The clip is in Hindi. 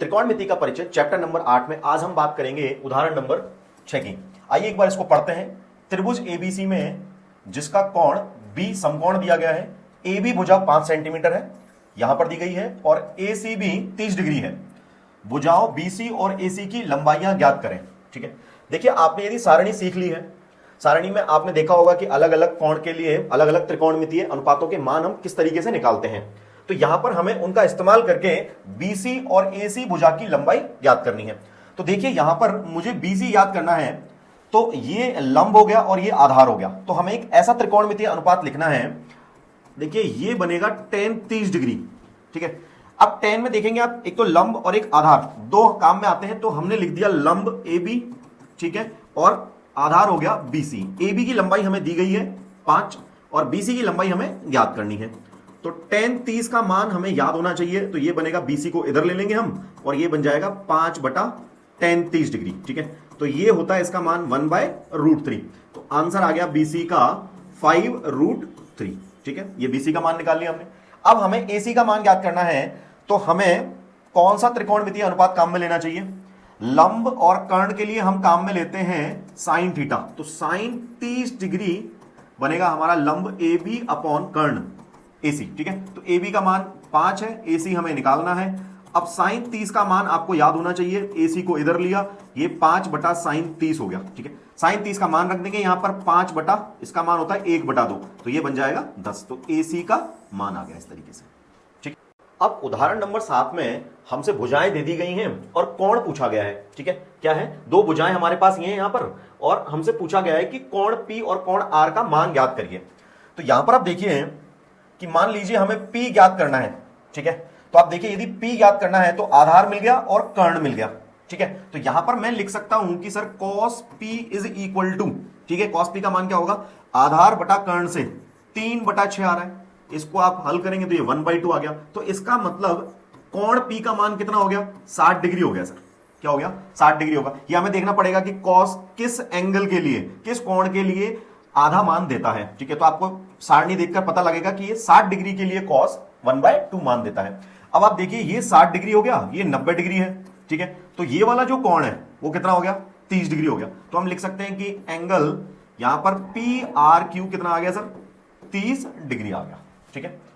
त्रिकोणमिति का परिचय चैप्टर नंबर 8 में आज हम बात करेंगे उदाहरण नंबर 6 की। आइए एक बार इसको पढ़ते हैं। त्रिभुज एबीसी में जिसका कोण बी समकोण दिया गया है, ए बी भुजा 5 सेंटीमीटर है यहां पर दी गई है और ए सी बी 30 डिग्री है। भुजाओं बीसी और एसी की लंबाइयां ज्ञात करें। ठीक है, देखिए आपने यदि सारणी सीख ली है, सारणी में आपने देखा होगा कि अलग अलग कोण के लिए अलग अलग त्रिकोणमितीय अनुपातों के मान हम किस तरीके से निकालते हैं। तो यहां पर हमें उनका इस्तेमाल करके बीसी और एसी भुजा की लंबाई ज्ञात करनी है। तो देखिए यहां पर मुझे बीसी याद करना है, तो ये लंब हो गया और ये आधार हो गया। तो हमें एक ऐसा त्रिकोणमितीय अनुपात लिखना है, देखिए ये बनेगा tan 30 डिग्री। ठीक है, अब tan में देखेंगे आप, एक तो लंब और एक आधार दो काम में आते हैं, तो हमने लिख दिया लंब AB। ठीक है, और आधार हो गया BC। AB की लंबाई हमें दी गई है 5 और BC की लंबाई हमें ज्ञात करनी है। तो tan 30 का मान हमें याद होना चाहिए, तो ये बनेगा BC को इधर ले लेंगे हम और ये बन जाएगा 5/tan 30 डिग्री। ठीक है, तो ये होता है इसका मान 1/√3। तो आंसर आ गया BC का 5√3। ठीक है, ये BC का मान निकाल लिया हमने। अब हमें AC का मान ज्ञात करना है, तो हमें कौन सा त्रिकोणमितीय अनुपात काम में लेना चाहिए? लंब और कर्ण के लिए हम काम में लेते हैं साइन थीटा। तो साइन 30 डिग्री बनेगा हमारा लंब AB अपॉन कर्ण AC। ठीक है, तो AB का मान 5 है, AC हमें निकालना है। अब साइन 30 का मान आपको याद होना चाहिए, AC को इधर लिया, ये 5/sin 30 हो गया। ठीक है, साइन 30 का मान रख देंगे यहां पर 5 इसका मान होता है 1/2, तो ये बन जाएगा 10। तो AC का मान आ गया इस तरीके से। ठीक, अब उदाहरण नंबर 7 में हमसे भुजाएं दे दी गई हैं और कोण पूछा गया है। ठीक है, क्या है? दो भुजाएं हमारे पास ये हैं यहां पर, और हमसे पूछा गया है कि कोण P और कोण R का मान ज्ञात करिए। तो यहां पर आप देखिए कि मान लीजिए हमें P ज्ञात करना है। ठीक है, तो आप देखिए यदि P ज्ञात करना है तो आधार मिल गया और कर्ण मिल गया। ठीक है, तो यहां पर मैं लिख सकता हूं कि sir cos P is equal to, ठीक है, cos P का मान क्या होगा? आधार बटा कर्ण से 3/6 आ रहा है, इसको आप हल करेंगे तो ये 1/2 आ गया। तो इसका मतलब कोण P का मान कितना हो गया? 60 डिग्री हो गया सर। क्या हो गया? 60 डिग्री होगा। ये हमें देखना पड़ेगा कि cos किस एंगल के लिए, किस कोण के लिए आधा मान देता है। ठीक है, तो आपको सारणी देखकर पता लगेगा कि ये 60 डिग्री के लिए cos 1/2 मान देता है। अब आप देखिए ये 60 डिग्री हो गया, ये 90 डिग्री है। ठीक है, तो ये वाला जो कोण है वो कितना हो गया? 30 डिग्री हो गया। तो हम लिख सकते हैं कि एंगल यहां पर PRQ कितना आ गया सर? 30 डिग्री आ गया। ठीक है,